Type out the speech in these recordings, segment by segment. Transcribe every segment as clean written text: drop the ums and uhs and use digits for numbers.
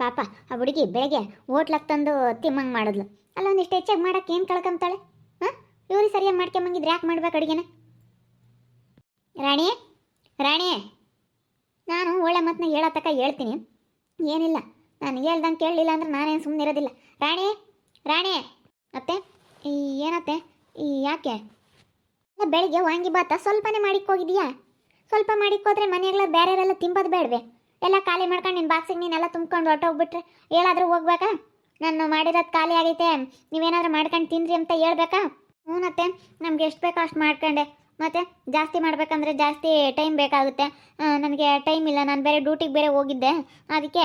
ಪಾಪ ಆ ಹುಡುಗಿ ಬೆಳಗ್ಗೆ ಹೋಟ್ಲಾಗ ತಂದು ತಿಮ್ಮಂಗೆ ಮಾಡಿದ್ಲು. ಅಲ್ಲ ಒಂದಿಷ್ಟು ಹೆಚ್ಚಾಗಿ ಮಾಡೋಕ್ಕೆ ಏನು ಕಳ್ಕೊಂತಾಳೆ? ಹಾಂ, ಇವ್ರಿಗೆ ಸರಿಯಾಗಿ ಮಾಡ್ಕೊಂಬಂಗಿದ್ರೆ ಯಾಕೆ ಮಾಡ್ಬೇಕು ಅಡುಗೆನ? ರಾಣಿ, ರಾಣಿ, ನಾನು ಒಳ್ಳೆ ಮಾತನ್ನ ಹೇಳತಕ್ಕ ಹೇಳ್ತೀನಿ, ಏನಿಲ್ಲ ನಾನು ಹೇಳ್ದಂಗೆ ಕೇಳಲಿಲ್ಲ ಅಂದ್ರೆ ನಾನೇನು ಸುಮ್ಮನೆ ಇರೋದಿಲ್ಲ. ರಾಣಿ, ರಾಣಿ ಅತ್ತೆ, ಈ ಏನತ್ತೆ, ಈ ಯಾಕೆ ಬೆಳಿಗ್ಗೆ ವಾಂಗಿ ಬಾತ ಸ್ವಲ್ಪನೇ ಮಾಡಿಕ್ಕೋಗಿದೀಯಾ? ಸ್ವಲ್ಪ ಮಾಡಿಕ್ಕೋದ್ರೆ ಮನೆಯೆಲ್ಲ ಬೇರೆಯವರೆಲ್ಲ ತಿಂಬೋದು ಬೇಡವೆ? ಎಲ್ಲ ಖಾಲಿ ಮಾಡ್ಕೊಂಡು ನಿನ್ನ ಬಾಕ್ಸಿಗೆ ನೀನೆಲ್ಲ ತುಂಬ್ಕೊಂಡು ಹೊಟ್ಟೋಗ್ಬಿಟ್ರೆ ಹೇಳಾದ್ರೂ ಹೋಗ್ಬೇಕಾ? ನಾನು ಮಾಡಿರೋದು ಖಾಲಿ ಆಗೈತೆ, ನೀವೇನಾದ್ರೂ ಮಾಡ್ಕೊಂಡು ತಿನ್ರಿ ಅಂತ ಹೇಳ್ಬೇಕಾ? ಹ್ಞೂನತ್ತೆ, ನಮ್ಗೆ ಎಷ್ಟು ಬೇಕೋ ಅಷ್ಟು ಮಾಡ್ಕೊಂಡೆ. ಮತ್ತು ಜಾಸ್ತಿ ಮಾಡ್ಬೇಕಂದ್ರೆ ಜಾಸ್ತಿ ಟೈಮ್ ಬೇಕಾಗುತ್ತೆ, ನನಗೆ ಟೈಮ್ ಇಲ್ಲ, ನಾನು ಬೇರೆ ಡ್ಯೂಟಿಗೆ ಬೇರೆ ಹೋಗಿದ್ದೆ, ಅದಕ್ಕೆ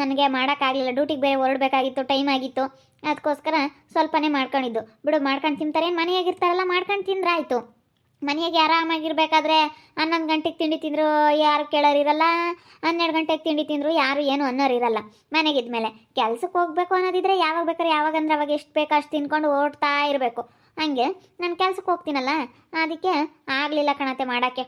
ನನಗೆ ಮಾಡೋಕ್ಕಾಗಲಿಲ್ಲ. ಡ್ಯೂಟಿಗೆ ಬೇರೆ ಹೊರಡಬೇಕಾಗಿತ್ತು, ಟೈಮ್ ಆಗಿತ್ತು, ಅದಕ್ಕೋಸ್ಕರ ಸ್ವಲ್ಪನೇ ಮಾಡ್ಕೊಂಡಿದ್ದು. ಬಿಡು, ಮಾಡ್ಕೊಂಡು ತಿಂತಾರೆ, ಮನೆಯಾಗಿರ್ತಾರಲ್ಲ ಮಾಡ್ಕೊಂಡು ತಿಂದ್ರೆ ಆಯಿತು. ಮನೆಯಾಗೆ ಆರಾಮಾಗಿರ್ಬೇಕಾದ್ರೆ 11 ಗಂಟೆಗೆ ತಿಂಡಿ ತಿಂದರು ಯಾರು ಕೇಳೋರಿರಲ್ಲ, 12 ಗಂಟೆಗೆ ತಿಂಡಿ ತಿಂದರು ಯಾರು ಏನು ಅನ್ನೋರಿರಲ್ಲ. ಮನೆಗಿದ್ಮೇಲೆ ಕೆಲ್ಸಕ್ಕೆ ಹೋಗ್ಬೇಕು ಅನ್ನೋದಿದ್ರೆ ಯಾವಾಗ ಬೇಕಾದ್ರೆ ಯಾವಾಗಂದ್ರೆ ಅವಾಗ ಎಷ್ಟು ಬೇಕೋ ಅಷ್ಟು ತಿನ್ಕೊಂಡು ಓಡ್ತಾ ಇರಬೇಕು. ಹಾಗೆ ನಾನು ಕೆಲ್ಸಕ್ಕೆ ಹೋಗ್ತೀನಲ್ಲ, ಅದಕ್ಕೆ ಆಗಲಿಲ್ಲ ಕಣತೆ ಮಾಡೋಕ್ಕೆ.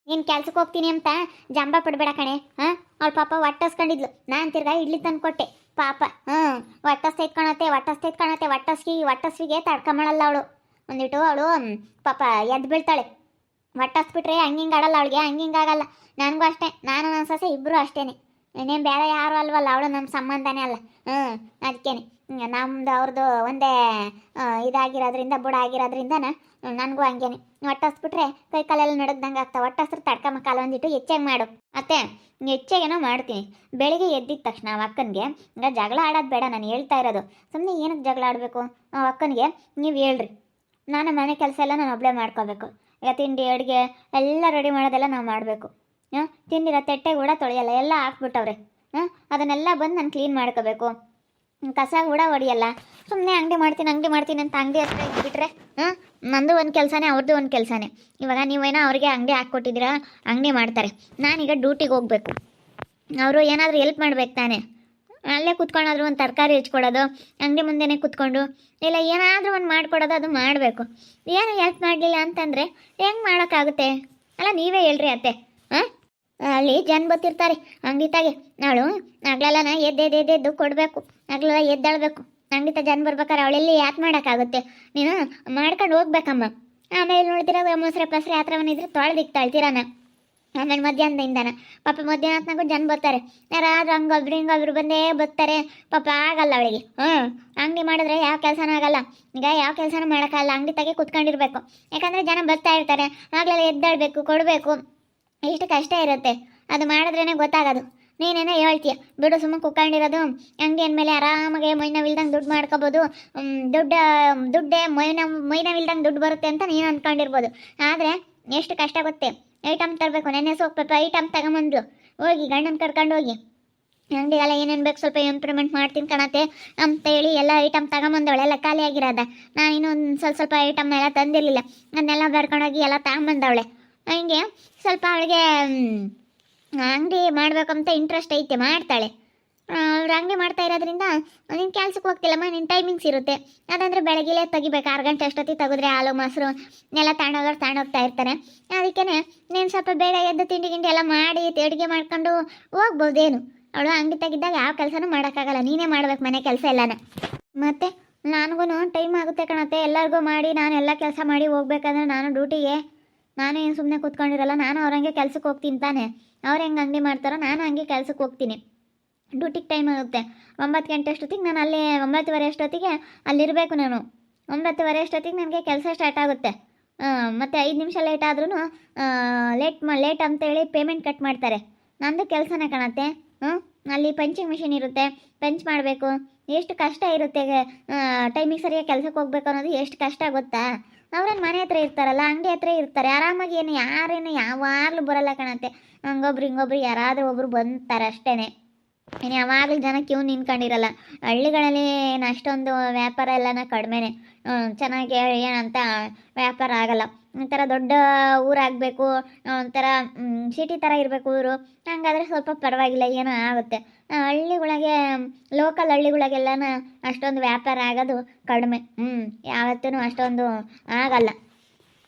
ನೀನು ಕೆಲ್ಸಕ್ಕೆ ಹೋಗ್ತೀನಿ ಅಂತ ಜಂಬ ಪಡಬೇಡ ಕಣೆ. ಹಾಂ, ಅವಳು ಪಾಪ ಹೊಟ್ಟಸ್ಕೊಂಡಿದ್ಲು, ನಾನು ತಿರ್ಗಾ ಇಡ್ಲಿ ತಂದು ಕೊಟ್ಟೆ ಪಾಪ. ಹೊಟ್ಟಸ್ತೈತ್ ಕಣತೆ ಹೊಟ್ಟಸ್ವಿಗೆ ತಡ್ಕೊಂಬಳಲ್ಲ ಅವಳು. ಒಂದಿಟ್ಟು ಅವಳು ಪಾಪ ಎದ್ದು ಬೀಳ್ತಾಳೆ. ಹೊಟ್ಟಸ್ಬಿಟ್ರೆ ಹಂಗಿಂಗೆ ಆಡಲ್ಲ ಅವಳಿಗೆ, ಹಂಗಿಂಗೆ ಆಗಲ್ಲ. ನನಗೂ ಅಷ್ಟೇ, ನಾನು ನನ್ನ ಸೊಸೆ ಇಬ್ಬರು ಅಷ್ಟೇ, ಇನ್ನೇನು ಬೇರೆ ಯಾರು ಅಲ್ವಲ್ಲ, ಅವಳು ನಮ್ಮ ಸಂಬಂಧನೇ ಅಲ್ಲ. ಅದಕ್ಕೇನೆ ನಮ್ದು ಅವ್ರದ್ದು ಒಂದೇ ಇದಾಗಿರೋದ್ರಿಂದ, ಬುಡ ಆಗಿರೋದ್ರಿಂದ ನನಗೂ ಹಂಗೇನೆ. ಹೊಟ್ಟಸ್ಬಿಟ್ರೆ ಕೈ ಕಾಲೆಲ್ಲ ನಡಗ್ದಂಗೆ ಆಗ್ತಾವೆ. ಹೊಟ್ಟಸ್ರು ತಡ್ಕೊಂಬಕ್ಕಲ್ಲ, ಒಂದಿಟ್ಟು ಹೆಚ್ಚಾಗಿ ಮಾಡು ಅತ್ತೆ. ಹೆಚ್ಚಾಗೇನೋ ಮಾಡ್ತೀನಿ. ಬೆಳಿಗ್ಗೆ ಎದ್ದಿದ ತಕ್ಷಣ ಆ ಅಕ್ಕನಿಗೆ ಈಗ ಜಗಳ ಆಡೋದು ಬೇಡ, ನಾನು ಹೇಳ್ತಾ ಇರೋದು. ಸುಮ್ಮನೆ ಏನಕ್ಕೆ ಜಗಳ ಆಡಬೇಕು? ಆ ಅಕ್ಕನಿಗೆ ನೀವು ಹೇಳ್ರಿ, ನಾನು ಮನೆ ಕೆಲಸ ಎಲ್ಲ ನಾನು ಒಬ್ಬಳೇ ಮಾಡ್ಕೋಬೇಕು. ಈಗ ತಿಂಡಿ ಅಡುಗೆ ಎಲ್ಲ ರೆಡಿ ಮಾಡೋದೆಲ್ಲ ನಾವು ಮಾಡಬೇಕು. ತಿಂದಿರೋ ತಟ್ಟೆ ಕೂಡ ತೊಳೆಯಲ್ಲ, ಎಲ್ಲ ಹಾಕ್ಬಿಟ್ಟವ್ರೆ. ಅದನ್ನೆಲ್ಲ ಬಂದು ನಾನು ಕ್ಲೀನ್ ಮಾಡ್ಕೋಬೇಕು. ಕಸ ಕೂಡ ಹೊಡಿಯಲ್ಲ. ಸುಮ್ಮನೆ ಅಂಗಡಿ ಮಾಡ್ತೀನಿ ಅಂತ ಅಂಗಡಿ ಹತ್ರ ಇಟ್ಬಿಟ್ರೆ ನಂದು ಒಂದು ಕೆಲಸನೇ, ಅವ್ರದ್ದು ಒಂದು ಕೆಲಸನೇ. ಇವಾಗ ನೀವೇನೋ ಅವ್ರಿಗೆ ಅಂಗಡಿ ಹಾಕ್ಕೊಟ್ಟಿದ್ದೀರಾ, ಅಂಗಡಿ ಮಾಡ್ತಾರೆ, ನಾನೀಗ ಡ್ಯೂಟಿಗೆ ಹೋಗ್ಬೇಕು. ಅವರು ಏನಾದರೂ ಹೆಲ್ಪ್ ಮಾಡ್ಬೇಕು ತಾನೆ. ಅಲ್ಲೇ ಕುತ್ಕೊಂಡಾದ್ರೂ ಒಂದು ತರಕಾರಿ ಹೆಚ್ಕೊಡೋದು, ಅಂಗಡಿ ಮುಂದೆನೇ ಕುತ್ಕೊಂಡು ಇಲ್ಲ ಏನಾದರೂ ಒಂದು ಮಾಡಿಕೊಡೋದು, ಅದು ಮಾಡಬೇಕು. ಏನು ಹೆಲ್ಪ್ ಮಾಡಲಿಲ್ಲ ಅಂತಂದರೆ ಹೆಂಗೆ ಮಾಡೋಕ್ಕಾಗುತ್ತೆ? ಅಲ್ಲ ನೀವೇ ಹೇಳ್ರಿ ಅತ್ತೆ. ಅಲ್ಲಿ ಜನ ಬರ್ತಿರ್ತಾರೆ ಅಂಗಡಿ ತಾಗೆ, ಅವಳು ಆಗ್ಲೆಲ್ಲ ಎದ್ದು ಕೊಡಬೇಕು, ಆಗ್ಲೆಲ್ಲ ಎದ್ದಾಳಬೇಕು. ಅಂಗಡಿ ತ ಜನ ಬರ್ಬೇಕಾರೆ ಅವಳೆಲ್ಲಿ ಯಾಕೆ ಮಾಡೋಕ್ಕಾಗುತ್ತೆ? ನೀನು ಮಾಡ್ಕೊಂಡು ಹೋಗ್ಬೇಕಮ್ಮ. ಆಮೇಲೆ ನೋಡ್ತಿರೋ ಮೊಸರೆ ಪಸರೆ ಆ ಥರವನ್ನಿದ್ರೆ ತೊಳೆದಿಕ್ತಾಳ್ತೀರಾನ. ಆಮೇಲೆ ಮಧ್ಯಾಹ್ನದಿಂದನ ಪಾಪ ಮಧ್ಯಾಹ್ನತ್ನಾಗೂ ಜನ ಬರ್ತಾರೆ, ಯಾರಾದ್ರೂ ಹಿಂಗೊಬ್ರು ಬಂದೇ ಬರ್ತಾರೆ. ಪಾಪ ಆಗಲ್ಲ ಅವಳಿಗೆ. ಅಂಗಡಿ ಮಾಡಿದ್ರೆ ಯಾವ ಕೆಲಸನೂ ಆಗಲ್ಲ. ಈಗ ಯಾವ ಕೆಲಸನೂ ಮಾಡೋಕ್ಕಲ್ಲ, ಅಂಗಡಿ ತಾಗೆ ಕುತ್ಕೊಂಡಿರ್ಬೇಕು. ಯಾಕಂದರೆ ಜನ ಬರ್ತಾ ಇರ್ತಾರೆ, ಆಗಲೆಲ್ಲ ಎದ್ದಾಡಬೇಕು, ಕೊಡಬೇಕು, ಇಷ್ಟು ಕಷ್ಟ ಇರುತ್ತೆ. ಅದು ಮಾಡಿದ್ರೇ ಗೊತ್ತಾಗೋದು. ನೀನೇನೋ ಹೇಳ್ತೀಯ, ಬಿಡು ಸುಮ್ಮನೆ ಕುತ್ಕೊಂಡಿರೋದು, ಅಂಗಡಿ ಅಂದಮೇಲೆ ಆರಾಮಾಗೆ ಮೈನವಿಲ್ದಂಗೆ ದುಡ್ಡು ಮಾಡ್ಕೋಬೋದು, ದುಡ್ಡೇ ಮೈನವಿಲ್ದಂಗೆ ದುಡ್ಡು ಬರುತ್ತೆ ಅಂತ ನೀನು ಅಂದ್ಕೊಂಡಿರ್ಬೋದು. ಆದರೆ ಎಷ್ಟು ಕಷ್ಟ ಗೊತ್ತೇ? ಐಟಮ್ ತರಬೇಕು. ನೆನ್ನೆ ಸೋಕ್ಬೇಕು, ಐಟಮ್ ತಗೊಂಬಂದ್ಲು, ಹೋಗಿ ಗಂಡನ ಕರ್ಕೊಂಡು ಹೋಗಿ ಅಂಗಡಿಗೆಲ್ಲ ಏನೇನು ಬೇಕು ಸ್ವಲ್ಪ ಇಂಪ್ರೂವ್ಮೆಂಟ್ ಮಾಡ್ತೀನಿ ಕಣತೆ ಅಂತ ಹೇಳಿ ಎಲ್ಲ ಐಟಮ್ ತಗೊಂಬಂದವಳೆ. ಎಲ್ಲ ಖಾಲಿ ಆಗಿರೋದ. ನಾನು ಇನ್ನೂ ಒಂದು ಸ್ವಲ್ಪ ಐಟಮ್ನೆಲ್ಲ ತಂದಿರಲಿಲ್ಲ, ಅದನ್ನೆಲ್ಲ ಬರ್ಕೊಂಡೋಗಿ ಎಲ್ಲ ತಗೊಂಬಂದವಳೆ. ಹಂಗೆ ಸ್ವಲ್ಪ ಅವಳಿಗೆ ಅಂಗಡಿ ಮಾಡ್ಬೇಕಂತ ಇಂಟ್ರೆಸ್ಟ್ ಐತೆ, ಮಾಡ್ತಾಳೆ. ಅವ್ರು ಅಂಗಡಿ ಮಾಡ್ತಾ ಇರೋದ್ರಿಂದ ನೀನು ಕೆಲ್ಸಕ್ಕೆ ಹೋಗ್ತಿಲ್ಲಮ್ಮ, ನಿನ್ನ ಟೈಮಿಂಗ್ಸ್ ಇರುತ್ತೆ. ಅದಂದರೆ ಬೆಳಗ್ಗೆ ತೆಗಿಬೇಕು, 6 ಗಂಟೆ ಅಷ್ಟೊತ್ತಿಗೆ ತೆಗೆದ್ರೆ ಹಾಲು ಮೊಸರು ಎಲ್ಲ ತಗೊಂಡೋಗ್ತಾ ಇರ್ತಾರೆ. ಅದಕ್ಕೇ ನೀನು ಸ್ವಲ್ಪ ಬೇಗ ಎದ್ದು ತಿಂಡಿ ಎಲ್ಲ ಮಾಡಿ ಅಡುಗೆ ಮಾಡ್ಕೊಂಡು ಹೋಗ್ಬೋದೇನು? ಅವಳು ಅಂಗಡಿ ತೆಗಿದ್ದಾಗ ಯಾವ ಕೆಲಸನೂ ಮಾಡೋಕ್ಕಾಗಲ್ಲ, ನೀನೇ ಮಾಡ್ಬೇಕು ಮನೆ ಕೆಲಸ ಎಲ್ಲನ. ಮತ್ತು ನನಗೂ ಟೈಮ್ ಆಗುತ್ತೆ ಕಣತ್ತೆ, ಎಲ್ಲರಿಗೂ ಮಾಡಿ ನಾನು ಎಲ್ಲ ಕೆಲಸ ಮಾಡಿ ಹೋಗ್ಬೇಕಂದ್ರೆ ನಾನು ಡ್ಯೂಟಿಗೆ ನಾನು ಏನು ಸುಮ್ಮನೆ ಕೂತ್ಕೊಂಡಿರಲ್ಲ. ನಾನು ಅವ್ರಂಗೆ ಕೆಲ್ಸಕ್ಕೆ ಹೋಗ್ತೀನಿ ತಾನೆ. ಅವ್ರು ಹೆಂಗೆ ಅಂಗಡಿ ಮಾಡ್ತಾರೋ ನಾನು ಹಂಗೆ ಕೆಲ್ಸಕ್ಕೆ ಹೋಗ್ತೀನಿ. ಡ್ಯೂಟಿಗೆ ಟೈಮ್ ಆಗುತ್ತೆ 9 ಗಂಟೆ ಅಷ್ಟೊತ್ತಿಗೆ, ನಾನು ಅಲ್ಲಿ 9:30 ಅಷ್ಟೊತ್ತಿಗೆ ಅಲ್ಲಿರಬೇಕು. ನಾನು 9:30 ಅಷ್ಟೊತ್ತಿಗೆ ನನಗೆ ಕೆಲಸ ಸ್ಟಾರ್ಟ್ ಆಗುತ್ತೆ. ಮತ್ತು 5 ನಿಮಿಷ ಲೇಟ್ ಆದ್ರೂ ಲೇಟ್ ಅಂತೇಳಿ ಪೇಮೆಂಟ್ ಕಟ್ ಮಾಡ್ತಾರೆ. ನಂದು ಕೆಲಸನೇ ಕಾಣತ್ತೆ. ಅಲ್ಲಿ ಪಂಚಿಂಗ್ ಮಿಷಿನ್ ಇರುತ್ತೆ, ಪಂಚ್ ಮಾಡಬೇಕು. ಎಷ್ಟು ಕಷ್ಟ ಇರುತ್ತೆ, ಟೈಮಿಗೆ ಸರಿಯಾಗಿ ಕೆಲಸಕ್ಕೆ ಹೋಗ್ಬೇಕು ಅನ್ನೋದು ಎಷ್ಟು ಕಷ್ಟ ಗೊತ್ತಾ? ಅವ್ರೇನು ಮನೆ ಹತ್ರ ಇರ್ತಾರಲ್ಲ, ಅಂಗಡಿ ಹತ್ರ ಇರ್ತಾರೆ, ಆರಾಮಾಗಿ ಯಾರೇನು ಯಾವಾಗಲೂ ಬರೋಲ್ಲ ಕಣತ್ತೆ. ಹಿಂಗೊಬ್ರು ಯಾರಾದರೂ ಒಬ್ರು ಬಂತಾರೆ ಅಷ್ಟೇ. ಇನ್ನು ಯಾವಾಗಲೂ ಜನ ಕ್ಯೂ ನಿಂತ್ಕೊಂಡಿರಲ್ಲ. ಹಳ್ಳಿಗಳಲ್ಲಿ ಏನು ಅಷ್ಟೊಂದು ವ್ಯಾಪಾರ ಎಲ್ಲನ ಕಡಿಮೆನೆ, ಚೆನ್ನಾಗಿ ಏನಂತ ವ್ಯಾಪಾರ ಆಗಲ್ಲ. ಒಂಥರ ದೊಡ್ಡ ಊರಾಗಬೇಕು, ಒಂಥರ ಸಿಟಿ ಥರ ಇರಬೇಕು ಊರು, ಹಂಗಾದರೆ ಸ್ವಲ್ಪ ಪರವಾಗಿಲ್ಲ, ಏನೋ ಆಗುತ್ತೆ. ಹಳ್ಳಿಗಳಿಗೆ ಲೋಕಲ್ ಹಳ್ಳಿಗಳಿಗೆಲ್ಲನ ಅಷ್ಟೊಂದು ವ್ಯಾಪಾರ ಆಗೋದು ಕಡಿಮೆ. ಯಾವತ್ತೂ ಅಷ್ಟೊಂದು ಆಗಲ್ಲ.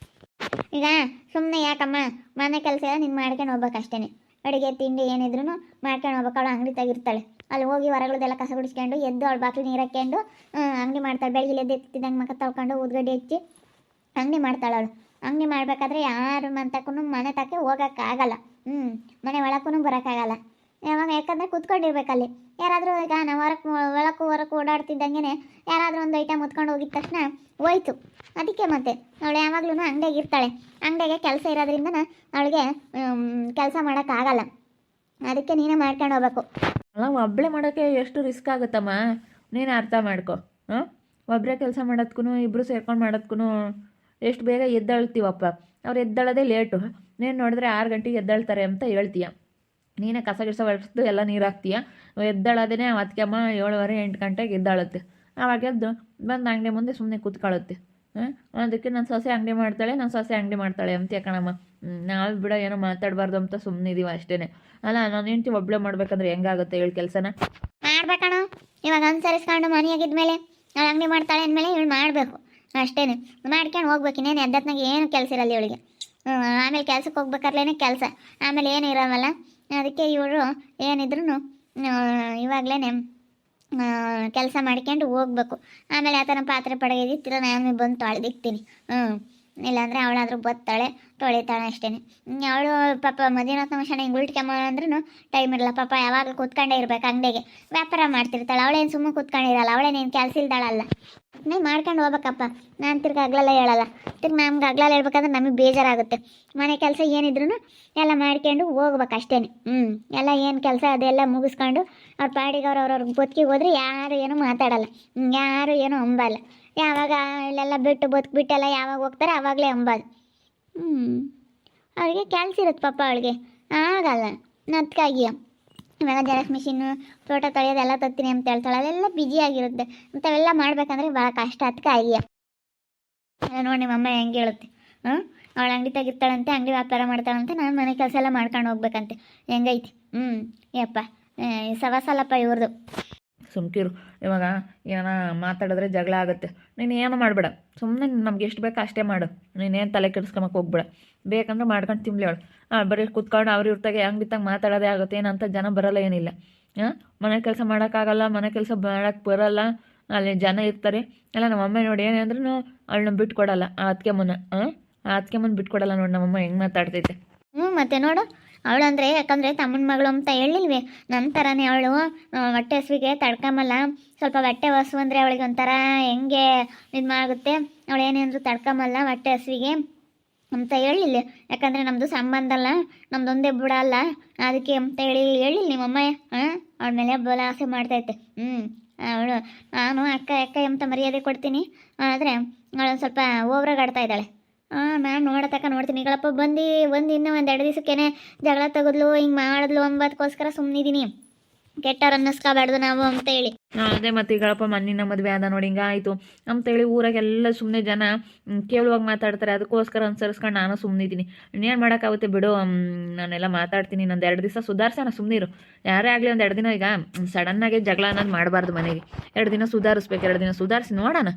ಈಗ ಸುಮ್ಮನೆ ಯಾಕಮ್ಮ ಮನೆ ಕೆಲಸ ಎಲ್ಲ ನೀನು ಮಾಡ್ಕೊಂಡು ಹೋಗ್ಬೇಕು ಅಷ್ಟೇ. ಅಡುಗೆ ತಿಂಡಿ ಏನಿದ್ರು ಮಾಡ್ಕೊಂಡು ಹೋಗ್ಬೇಕು. ಅವಳು ಅಂಗಡಿ ತೆಗಿರ್ತಾಳೆ, ಅಲ್ಲಿ ಹೋಗಿ ಹೊರಗಳದೆಲ್ಲ ಕಸ ಗುಡಿಸ್ಕೊಂಡು ಎದ್ದು ಅವಳು ಬಾಕ್ಲು ನೀರು ಹಾಕ್ಕೊಂಡು ಅಂಗಡಿ ಮಾಡ್ತಾಳೆ. ಬೆಳಗ್ಗೆ ಎದ್ದು ಎತ್ತಿದಂಗೆ ಮಕ್ಕ ತೊಳ್ಕೊಂಡು ಉದ್ಗಡ್ಡೆ ಹಚ್ಚಿ ಅಂಗಡಿ ಮಾಡ್ತಾಳೆ ಅವಳು. ಅಂಗಡಿ ಮಾಡಬೇಕಾದ್ರೆ ಯಾರು ಮಂತಕ್ಕೂ ಮನೆ ತಕ್ಕೆ ಹೋಗೋಕ್ಕಾಗಲ್ಲ. ಮನೆ ಒಳಕ್ಕೂ ಬರೋಕ್ಕಾಗಲ್ಲ. ಯಾವಾಗ ಯಾಕಂದರೆ ಕೂತ್ಕೊಂಡಿರ್ಬೇಕಲ್ಲಿ. ಯಾರಾದರೂ ಈಗ ನಾವು ಹೊರಕ್ಕೆ ಓಡಾಡ್ತಿದ್ದಂಗೆ ಯಾರಾದರೂ ಒಂದು ಐಟಮ್ ಹೊತ್ಕೊಂಡು ಹೋಗಿದ ತಕ್ಷಣ ಹೋಯ್ತು. ಅದಕ್ಕೆ ಮತ್ತೆ ಅವಳು ಯಾವಾಗ್ಲೂ ಅಂಗಡಿಯಾಗ ಇರ್ತಾಳೆ. ಅಂಗಡಿಯಾಗೆ ಕೆಲಸ ಇರೋದ್ರಿಂದ ಅವಳಿಗೆ ಕೆಲಸ ಮಾಡೋಕ್ಕಾಗಲ್ಲ. ಅದಕ್ಕೆ ನೀನೇ ಮಾಡ್ಕೊಂಡು ಹೋಗ್ಬೇಕು. ಅಲ್ಲ, ಒಬ್ಬಳೇ ಮಾಡೋಕ್ಕೆ ಎಷ್ಟು ರಿಸ್ಕ್ ಆಗುತ್ತಮ್ಮ, ನೀನು ಅರ್ಥ ಮಾಡ್ಕೊ. ಹಾಂ, ಒಬ್ಬರೇ ಕೆಲಸ ಮಾಡೋದ್ಕೂ ಇಬ್ಬರು ಸೇರ್ಕೊಂಡು ಮಾಡೋದ್ಕೂ ಎಷ್ಟು ಬೇಗ ಎದ್ದೇಳ್ತೀವಪ್ಪ. ಅವ್ರು ಎದ್ದೇಳೋದೇ ಲೇಟು. ನೀನು ನೋಡಿದ್ರೆ 6 ಗಂಟೆಗೆ ಎದ್ದೇಳ್ತಾರೆ ಅಂತ ಹೇಳ್ತೀಯ. ನೀನೇ ಕಸ ಗಿಸ ಒರೆಸ್ದು ಎಲ್ಲ ನೀರು ಹಾಕ್ತೀಯ. ಎದ್ದೇಳೋದೇ ಅದಕ್ಕೆಮ್ಮ 7:30 8 ಗಂಟೆಗೆ ಎದ್ದಾಳುತ್ತೆ. ಆವಾಗ ಎದ್ದು ಬಂದು ಅಂಗಡಿ ಮುಂದೆ ಸುಮ್ಮನೆ ಕೂತ್ಕೊಳ್ಳುತ್ತೆ. ಅದಕ್ಕೆ ನನ್ನ ಸೊಸೆ ಅಂಗಡಿ ಮಾಡ್ತಾಳೆ ಅಂತ ಯಾಕಣಮ್ಮ. ನಾವು ಬಿಡ ಏನೋ ಮಾತಾಡಬಾರ್ದು ಅಂತ ಸುಮ್ಮನೆ ಇದೀವಿ ಅಷ್ಟೇ. ಅಲ್ಲ, ನಾನು ಹೆಂಡ್ತಿ ಒಬ್ಬಳೇ ಮಾಡ್ಬೇಕಂದ್ರೆ ಹೆಂಗಾಗುತ್ತೆ ಹೇಳಿ ಕೆಲಸನ? ಮಾಡ್ಬೇಕಣ. ಇವಾಗ ಅನುಸರಿಸ್ಕೊಂಡು ಮನೆಯಾಗಿದ್ಮೇಲೆ ಅವಳು ಅಂಗಡಿ ಮಾಡ್ತಾಳೆ ಅಂದಮೇಲೆ ಇವಳು ಮಾಡಬೇಕು ಅಷ್ಟೇ. ಮಾಡ್ಕೊಂಡು ಹೋಗ್ಬೇಕು. ಇನ್ನೇನು ಎದ್ದತ್ನಾಗ ಏನು ಕೆಲಸ ಇರಲ್ಲ ಇವಳಿಗೆ. ಆಮೇಲೆ ಕೆಲ್ಸಕ್ಕೆ ಹೋಗ್ಬೇಕಾರ್ಲೇ ಕೆಲಸ, ಆಮೇಲೆ ಏನು ಇರೋವಲ್ಲ. ಅದಕ್ಕೆ ಇವರು ಏನಿದ್ರು ಇವಾಗಲೇ ಕೆಲಸ ಮಾಡ್ಕೊಂಡು ಹೋಗ್ಬೇಕು. ಆಮೇಲೆ ಆ ಥರ ಪಾತ್ರೆ ಪಡಗಿದ್ದಿರ ನಾನು ಬಂದು ತೊಳೆದಿಕ್ತೀನಿ. ಇಲ್ಲಾಂದರೆ ಅವಳಾದ್ರೂ ಬತ್ತಾಳೆ ತೊಳಿತಾಳೆ ಅಷ್ಟೇ. ಅವಳು ಪಾಪ ಮಧ್ಯಾಹ್ನ ತಮಶಣ ಹಿಂಗೆ ಉಲ್ಟ್ಕೆಮ್ಮ ಅಂದ್ರೂ ಟೈಮ್ ಇರಲ್ಲ ಪಾಪ. ಯಾವಾಗಲೂ ಕೂತ್ಕೊಂಡೇ ಇರ್ಬೇಕು. ಅಂಗಡಿಗೆ ವ್ಯಾಪಾರ ಮಾಡ್ತಿರ್ತಾಳೆ. ಅವಳೇನು ಸುಮ್ಮನೆ ಕೂತ್ಕೊಂಡಿರಲ್ಲ. ಅವಳೇನೇನು ಕೆಲಸ ಇಲ್ದಾಳಲ್ಲ. ನೀವು ಮಾಡ್ಕೊಂಡು ಹೋಗ್ಬೇಕಪ್ಪ. ನಾನು ತಿರ್ಗಿ ಹಗ್ಲೆಲ್ಲ ಹೇಳಲ್ಲ. ತಿರ್ಗಿ ನಮ್ಗೆ ಹಗ್ಲೆಲ್ಲ ಹೇಳ್ಬೇಕಂದ್ರೆ ನಮಗೆ ಬೇಜಾರಾಗುತ್ತೆ. ಮನೆ ಕೆಲಸ ಏನಿದ್ರು ಎಲ್ಲ ಮಾಡ್ಕೊಂಡು ಹೋಗ್ಬೇಕು ಅಷ್ಟೇ. ಎಲ್ಲ ಏನು ಕೆಲಸ ಅದೆಲ್ಲ ಮುಗಿಸ್ಕೊಂಡು ಅವ್ರ ಪಾಡಿಗೆ ಅವ್ರವ್ರಿಗೆ ಬದುಕಿಗೆ ಹೋದ್ರೆ ಯಾರು ಏನೂ ಮಾತಾಡಲ್ಲ, ಯಾರು ಏನೂ ಅಂಬಲ್ಲ. ಯಾವಾಗ ಇಲ್ಲೆಲ್ಲ ಬಿಟ್ಟು ಬದುಕ್ಬಿಟ್ಟೆಲ್ಲ ಯಾವಾಗ ಹೋಗ್ತಾರೆ ಆವಾಗಲೇ ಅಂಬದು. ಅವಳಿಗೆ ಕೆಲಸ ಇರುತ್ತೆ ಪಾಪ. ಅವಳಿಗೆ ಆಗಲ್ಲ. ಅದಕ್ಕಾಗಿ ಇವಾಗ ಜೆರಾಕ್ಸ್ ಮಿಷಿನ್ನು, ತೋಟ ತೊಳೆಯೋದೆಲ್ಲ ತತ್ತೀನಿ ಅಂತ ಹೇಳ್ತಾಳೆ. ಅದೆಲ್ಲ ಬಿಜಿಯಾಗಿರುತ್ತೆ. ಅಂಥವೆಲ್ಲ ಮಾಡ್ಬೇಕಂದ್ರೆ ಭಾಳ ಕಷ್ಟ. ಅದಕ್ಕಾಗಿ ನೋಡಿ ನಿಮ್ಮಮ್ಮ ಹೆಂಗೆ ಹೇಳುತ್ತೆ. ಅವಳು ಅಂಗಡಿ ತೆಗಿರ್ತಾಳಂತೆ, ಅಂಗಡಿ ವ್ಯಾಪಾರ ಮಾಡ್ತಾಳಂತೆ, ನಾನು ಮನೆ ಕೆಲಸ ಎಲ್ಲ ಮಾಡ್ಕೊಂಡು ಹೋಗ್ಬೇಕಂತೆ. ಹೆಂಗೈತಿ? ಯಪ್ಪ ಸವಾಸಲ್ಲಪ್ಪ ಇವ್ರದ್ದು. ಸುಮ್ಕಿರು. ಇವಾಗ ಏನೋ ಮಾತಾಡಿದ್ರೆ ಜಗಳ ಆಗುತ್ತೆ. ನೀನು ಏನು ಮಾಡಬೇಡ. ಸುಮ್ಮನೆ ನಮ್ಗೆ ಎಷ್ಟು ಬೇಕೋ ಅಷ್ಟೇ ಮಾಡು. ನೀನೇನು ತಲೆ ಕೆಡಿಸ್ಕೊಂಬಕ್ಕೆ ಹೋಗ್ಬೇಡ. ಬೇಕಂದ್ರೆ ಮಾಡ್ಕೊಂಡು ತಿನ್ಲಿ ಅವಳು. ಬರೀ ಕೂತ್ಕೊಂಡು ಅವ್ರ ಇರ್ತಾಗೆ ಹಂಗೆ ಬಿತ್ತಾಗ ಮಾತಾಡೋದೇ ಆಗುತ್ತೆ. ಏನಂತ ಜನ ಬರೋಲ್ಲ, ಏನಿಲ್ಲ. ಮನೆ ಕೆಲಸ ಮಾಡೋಕ್ಕಾಗಲ್ಲ, ಮನೆ ಕೆಲಸ ಮಾಡೋಕ್ಕೆ ಬರೋಲ್ಲ, ಅಲ್ಲಿ ಜನ ಇರ್ತಾರೆ ಎಲ್ಲ. ನಮ್ಮಮ್ಮ ನೋಡಿ ಏನಂದ್ರೂ ಅವಳನ್ನ ಬಿಟ್ಕೊಡಲ್ಲ. ಆ ಅದಕ್ಕೆ ಮುನ್ನ ಬಿಟ್ಕೊಡಲ್ಲ. ನೋಡಿ ನಮ್ಮಮ್ಮ ಹೆಂಗೆ ಮಾತಾಡ್ತೈತೆ. ಮತ್ತೆ ನೋಡು ಅವಳಂದ್ರೆ, ಯಾಕಂದರೆ ತಮ್ಮನ ಮಗಳು ಅಂತ ಹೇಳಿಲ್ವೇ, ನನ್ನ ಥರನೇ ಅವಳು ಹೊಟ್ಟೆ ಹಸುವಿಗೆ ತಡ್ಕೊಂಬಲ್ಲ. ಸ್ವಲ್ಪ ಹೊಟ್ಟೆ ಹಸು ಅಂದರೆ ಅವಳಿಗೆ ಒಂಥರ ಹೆಂಗೆ ಇದು ಮಾಡುತ್ತೆ. ಅವಳು ಏನೇಂದ್ರು ತಡ್ಕೊಂಬಲ್ಲ ಹೊಟ್ಟೆ ಹಸುವಿಗೆ ಅಂತ ಹೇಳಿಲ್ಲ. ಯಾಕಂದರೆ ನಮ್ಮದು ಸಂಬಂಧ ಅಲ್ಲ, ನಮ್ಮದೊಂದೇ ಬಿಡಲ್ಲ. ಅದಕ್ಕೆ ಅಂತ ಹೇಳಿಲ್ಲ ನಿಮ್ಮಮ್ಮ. ಅವಳ ಮೇಲೆ ಬಲ ಆಸೆ ಮಾಡ್ತೈತೆ. ಅವಳು ನಾನು ಅಕ್ಕ ಅಂತ ಮರ್ಯಾದೆ ಕೊಡ್ತೀನಿ. ಆದರೆ ಅವಳು ಸ್ವಲ್ಪ ಓವ್ರಾಗಿ ಆಡ್ತಾ ಇದ್ದಾಳೆ. ನಾನು ನೋಡ್ತೀನಿ. ಈಗಳಪ್ಪ ಬಂದು ಇನ್ನೂ 1-2 ದಿವಸಕ್ಕೇನೆ ಜಗಳ ತೆಗೆದ್ಲು, ಹಿಂಗೆ ಮಾಡಿದ್ಲು ಅಂಬೋದಕ್ಕೋಸ್ಕರ ಸುಮ್ಮನಿದ್ದೀನಿ. ಕೆಟ್ಟವ್ರು ಅನ್ನಿಸ್ಕೋಬಾರ್ದು ನಾವು ಅಂತೇಳಿ. ಅದೇ ಮತ್ತೆ ಈಗಳಪ್ಪ ಮಣ್ಣಿನ ಮದುವೆ ಆದ ನೋಡಿ ಹಿಂಗಾಯಿತು ಅಂತೇಳಿ ಊರಾಗೆಲ್ಲ ಸುಮ್ಮನೆ ಜನ ಕೇಳುವಾಗ ಮಾತಾಡ್ತಾರೆ. ಅದಕ್ಕೋಸ್ಕರ ಅನುಸರಿಸ್ಕೊಂಡು ನಾನು ಸುಮ್ಮನಿದ್ದೀನಿ. ಇನ್ನೇನು ಮಾಡೋಕ್ಕಾಗುತ್ತೆ ಬಿಡು. ನಾನೆಲ್ಲ ಮಾತಾಡ್ತೀನಿ. ಇನ್ನೊಂದು 2 ದಿವಸ ಸುಧಾರಿಸೋಣ, ಸುಮ್ಮನಿರು. ಯಾರೇ ಆಗಲಿ ಒಂದು 2 ದಿನ. ಈಗ ಸಡನ್ನಾಗಿ ಜಗಳ ಅನ್ನೋದು ಮಾಡಬಾರ್ದು ಮನೆಗೆ. 2 ದಿನ ಸುಧಾರಿಸ್ಬೇಕು. 2 ದಿನ ಸುಧಾರಿಸಿ ನೋಡೋಣ.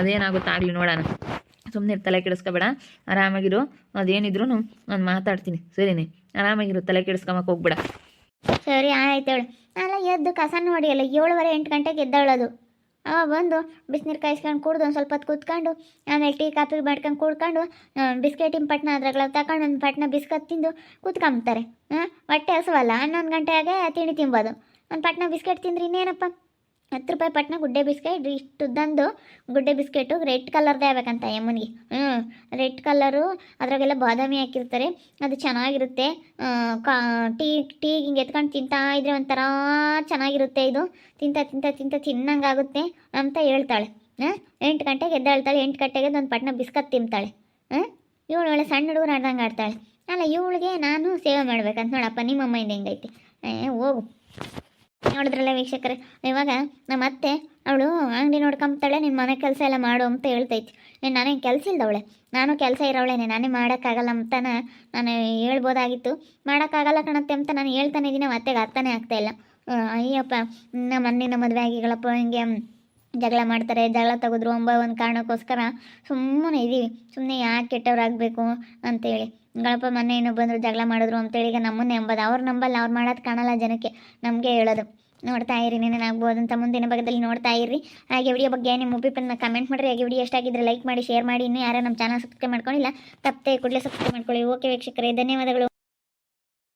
ಅದೇನಾಗುತ್ತೆ ಆಗಲಿ ನೋಡೋಣ. ಸುಮ್ಮನೆ ತಲೆ ಕೆಡಿಸ್ಕೊಬೇಡ, ಆರಾಮಾಗಿರು. ಅದೇನಿದ್ರು ನಾನು ಮಾತಾಡ್ತೀನಿ, ಸರಿನೇ? ಆರಾಮಾಗಿರು, ತಲೆ ಕೆಡಿಸ್ಕೊಂಬಕ್ಕೆ ಹೋಗ್ಬೇಡ. ಸರಿ ಆಯ್ತು ಹೇಳು. ಅಲ್ಲ, ಎದ್ದು ಕಸ ನೋಡಿ ಅಲ್ಲ 7:30 8 ಗಂಟೆಗೆ ಎದ್ದೇಳೋದು. ಅವ ಬಂದು ಬಿಸಿನೀರು ಕಾಯಿಸ್ಕೊಂಡು ಕುಡ್ದು ಒಂದು ಸ್ವಲ್ಪ ಹೊತ್ತು ಕೂತ್ಕೊಂಡು, ಆಮೇಲೆ ಟೀ ಕಾಫಿ ಮಾಡ್ಕೊಂಡು ಕುಡ್ಕೊಂಡು ಬಿಸ್ಕೆಟಿನ ಪಟ್ನ ಅದ್ರಾಗ ತಗೊಂಡು ಒಂದು ಪಟ್ನ ಬಿಸ್ಕತ್ ತಿಂದು ಕೂತ್ಕೊಂಬ್ತಾರೆ. ಹೊಟ್ಟೆ ಹಸುವಲ್ಲ, 11 ಗಂಟೆಗೆ ತಿಂಡಿ ತಿನ್ಬೋದು. ಒಂದು ಪಟ್ನ ಬಿಸ್ಕೆಟ್ ತಿಂದ್ರೆ ಇನ್ನೇನಪ್ಪ. 10 ರೂಪಾಯಿ ಪಟ್ನ ಗುಡ್ಡೆ ಬಿಸ್ಕೆಟ್, ಇಷ್ಟುದ್ದಂದು ಗುಡ್ಡೆ ಬಿಸ್ಕೆಟು ರೆಡ್ ಕಲರ್ದೇ ಆಗ್ಬೇಕಂತ ಯಮ್ಮನಿಗೆ. ರೆಡ್ ಕಲರು, ಅದ್ರಾಗೆಲ್ಲ ಬಾದಾಮಿ ಹಾಕಿರ್ತಾರೆ. ಅದು ಚೆನ್ನಾಗಿರುತ್ತೆ. ಟೀ ಹಿಂಗೆ ಎತ್ಕೊಂಡು ತಿಂತಾ ಇದ್ರೆ ಒಂಥರ ಚೆನ್ನಾಗಿರುತ್ತೆ. ಇದು ತಿಂತ ತಿನ್ನಂಗಾಗುತ್ತೆ ಅಂತ ಹೇಳ್ತಾಳೆ. 8 ಗಂಟೆಗೆ ಎದ್ದೇಳ್ತಾಳೆ. 8 ಗಂಟೆಗೆ ಒಂದು ಪಟ್ನ ಬಿಸ್ಕತ್ ತಿಂತಾಳೆ. ಇವಳು ಒಳ್ಳೆ ಸಣ್ಣ ಹುಡುಗರು ಆಡ್ದಂಗೆ ಆಡ್ತಾಳೆ. ಅಲ್ಲ, ಇವಳಿಗೆ ನಾನು ಸೇವೆ ಮಾಡ್ಬೇಕಂತ ನೋಡಪ್ಪ. ನಿಮ್ಮಮ್ಮಿಂದ ಹೆಂಗೈತಿ? ಹೋಗು. ನೋಡಿದ್ರಲ್ಲ ವೀಕ್ಷಕರೇ, ಇವಾಗ ನಮ್ಮ ಅತ್ತೆ ಅವಳು ಅಂಗಡಿ ನೋಡ್ಕೊಂತಾಳೆ, ನಿನ್ನ ಮನೆ ಕೆಲಸ ಎಲ್ಲ ಮಾಡು ಅಂತ ಹೇಳ್ತೈತಿ. ನಾನೇನು ಕೆಲಸ ಇಲ್ದವಳೆ, ನಾನು ಕೆಲಸ ಇರೋವಳೇನೆ. ನಾನೇ ಮಾಡೋಕ್ಕಾಗಲ್ಲ ಅಂತ ನಾನು ಹೇಳ್ಬೋದಾಗಿತ್ತು. ಮಾಡೋಕ್ಕಾಗಲ್ಲ ಕಣತ್ತೆ ಅಂತ ನಾನು ಹೇಳ್ತಾನೆ ಇದ್ದೀನಿ. ಅತ್ತೆಗೆ ಅರ್ಥನೇ ಆಗ್ತಾಯಿಲ್ಲ. ಅಯ್ಯಪ್ಪ, ನಮ್ಮ ಮಣ್ಣಿನ ಮದುವೆ ಆಗಿಗಳಪ್ಪ ಹಿಂಗೆ ಜಗಳ ಮಾಡ್ತಾರೆ. ಜಗಳ ತೆಗೆದ್ರು ಒಂದು ಕಾರಣಕ್ಕೋಸ್ಕರ ಸುಮ್ಮನೆ ಇದ್ದೀವಿ. ಸುಮ್ಮನೆ ಯಾಕೆ ಕೆಟ್ಟವ್ರಾಗಬೇಕು ಅಂತೇಳಿ. ಗಳಪ್ಪ ಮೊನ್ನೆ ಏನೋ ಬಂದರು ಜಗಳ ಮಾಡಿದ್ರು ಅಂತೇಳಿ ಈಗ ನಮ್ಮನ್ನೇ ನಂಬೋದು. ಅವ್ರು ನಂಬಲ್ಲ, ಅವ್ರು ಮಾಡೋದು ಕಾಣಲ್ಲ ಜನಕ್ಕೆ, ನಮಗೆ ಹೇಳೋದು. ನೋಡ್ತಾ ಇರಿ ಆಗ್ಬೋದು ಅಂತ ಮುಂದಿನ ಭಾಗದಲ್ಲಿ ನೋಡ್ತಾ ಇರಿ. ಹಾಗೆ ವಿಡಿಯೋ ಬಗ್ಗೆ ನಿಮ್ಮ ಒಪಿನಿಯನ್ನ ಕಮೆಂಟ್ ಮಾಡಿರಿ. ಹಾಗೆ ವಿಡಿಯೋ ಎಷ್ಟಾಗಿದ್ರೆ ಲೈಕ್ ಮಾಡಿ, ಶೇರ್ ಮಾಡಿ. ಇನ್ನೂ ಯಾರು ನಮ್ಮ ಚಾನಲ್ ಸಬ್ಸ್ಕ್ರೈಬ್ ಮಾಡ್ಕೊಂಡಿಲ್ಲ ತಪ್ಪದೆ ಕೂಡಲೇ ಸಬ್ಸ್ಕ್ರೈಬ್ ಮಾಡ್ಕೊಳ್ಳಿ. ಓಕೆ ವೀಕ್ಷಕರೇ, ಧನ್ಯವಾದಗಳು.